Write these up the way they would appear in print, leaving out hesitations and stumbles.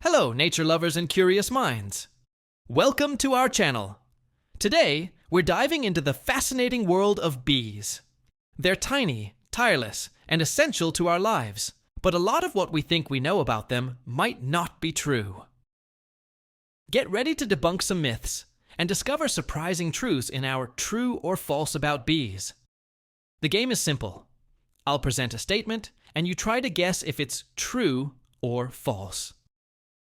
Hello, nature lovers and curious minds. Welcome to our channel. Today, we're diving into the fascinating world of bees. They're tiny, tireless, and essential to our lives, but a lot of what we think we know about them might not be true. Get ready to debunk some myths and discover surprising truths in our True or False About Bees. The game is simple. I'll present a statement, and you try to guess if it's true or false.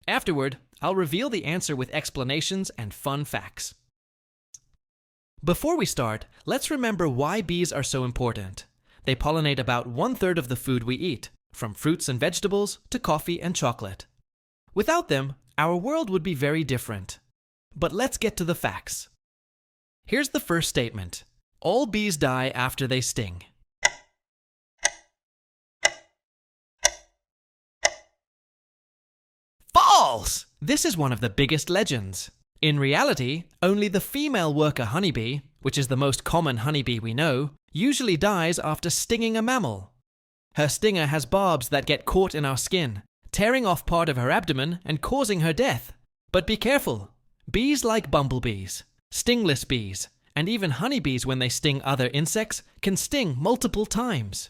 Afterward, I'll reveal the answer with explanations and fun facts. Before we start, let's remember why bees are so important. They pollinate about 1/3 of the food we eat, from fruits and vegetables to coffee and chocolate. Without them, our world would be very different. But let's get to the facts. Here's the first statement. All bees die after they sting. False! This is one of the biggest legends. In reality, only the female worker honeybee, which is the most common honeybee we know, usually dies after stinging a mammal. Her stinger has barbs that get caught in our skin, tearing off part of her abdomen and causing her death. But be careful. Bees like bumblebees, stingless bees, and even honeybees when they sting other insects can sting multiple times.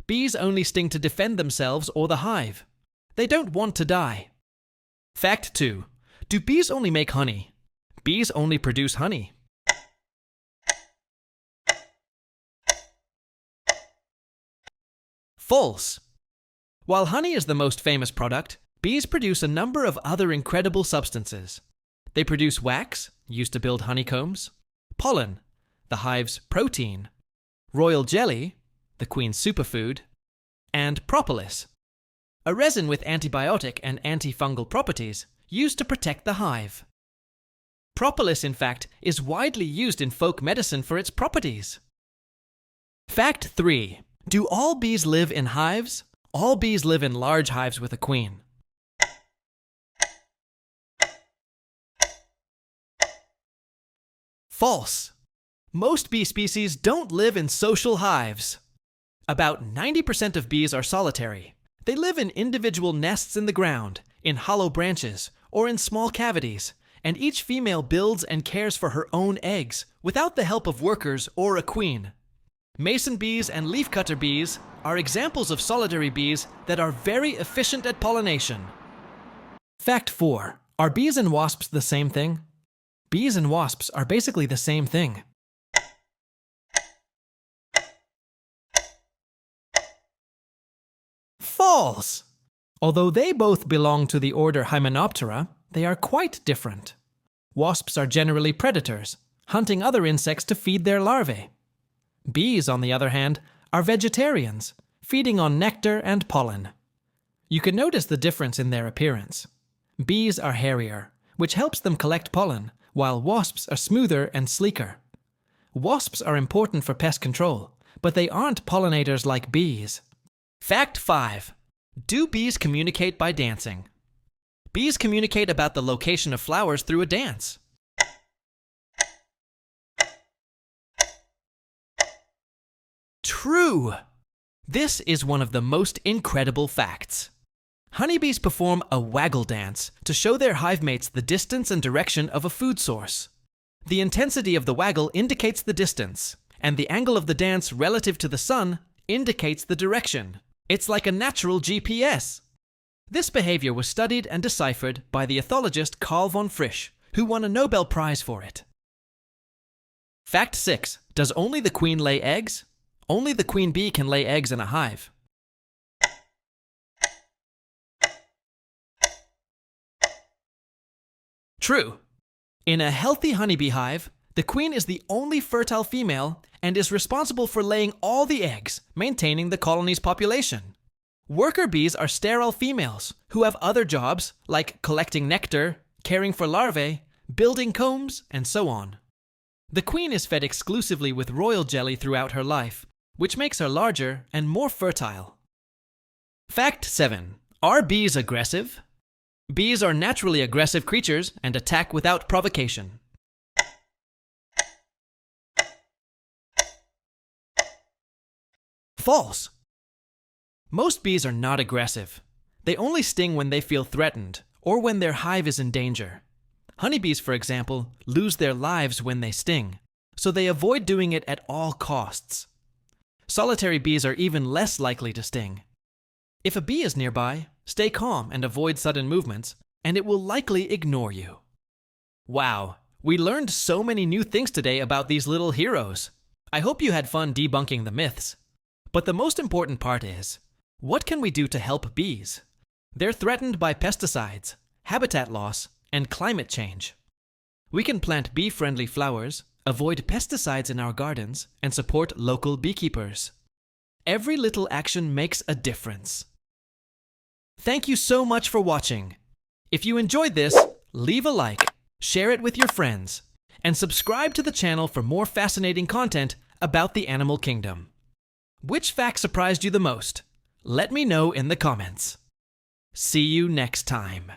Bees only sting to defend themselves or the hive. They don't want to die. Fact 2. Do bees only make honey? Bees only produce honey. False. While honey is the most famous product, bees produce a number of other incredible substances. They produce wax, used to build honeycombs, pollen, the hive's protein, royal jelly, the queen's superfood, and propolis, a resin with antibiotic and antifungal properties used to protect the hive. Propolis, in fact, is widely used in folk medicine for its properties. Fact 3. Do all bees live in hives? All bees live in large hives with a queen. False. Most bee species don't live in social hives. About 90% of bees are solitary. They live in individual nests in the ground, in hollow branches, or in small cavities, and each female builds and cares for her own eggs without the help of workers or a queen. Mason bees and leafcutter bees are examples of solitary bees that are very efficient at pollination. Fact 4. Are bees and wasps the same thing? Bees and wasps are basically the same thing. False! Although they both belong to the order Hymenoptera, they are quite different. Wasps are generally predators, hunting other insects to feed their larvae. Bees, on the other hand, are vegetarians, feeding on nectar and pollen. You can notice the difference in their appearance. Bees are hairier, which helps them collect pollen, while wasps are smoother and sleeker. Wasps are important for pest control, but they aren't pollinators like bees. Fact 5. Do bees communicate by dancing? Bees communicate about the location of flowers through a dance. True! This is one of the most incredible facts. Honeybees perform a waggle dance to show their hive mates the distance and direction of a food source. The intensity of the waggle indicates the distance, and the angle of the dance relative to the sun indicates the direction. It's like a natural GPS. This behavior was studied and deciphered by the ethologist Carl von Frisch, who won a Nobel Prize for it. Fact 6. Does only the queen lay eggs? Only the queen bee can lay eggs in a hive. True. In a healthy honeybee hive, the queen is the only fertile female and is responsible for laying all the eggs, maintaining the colony's population. Worker bees are sterile females who have other jobs like collecting nectar, caring for larvae, building combs, and so on. The queen is fed exclusively with royal jelly throughout her life, which makes her larger and more fertile. Fact 7. Are bees aggressive? Bees are naturally aggressive creatures and attack without provocation. False. Most bees are not aggressive. They only sting when they feel threatened or when their hive is in danger. Honeybees, for example, lose their lives when they sting, so they avoid doing it at all costs. Solitary bees are even less likely to sting. If a bee is nearby, stay calm and avoid sudden movements, and it will likely ignore you. Wow, we learned so many new things today about these little heroes. I hope you had fun debunking the myths. But the most important part is, what can we do to help bees? They're threatened by pesticides, habitat loss, and climate change. We can plant bee-friendly flowers, avoid pesticides in our gardens, and support local beekeepers. Every little action makes a difference. Thank you so much for watching. If you enjoyed this, leave a like, share it with your friends, and subscribe to the channel for more fascinating content about the animal kingdom. Which fact surprised you the most? Let me know in the comments. See you next time.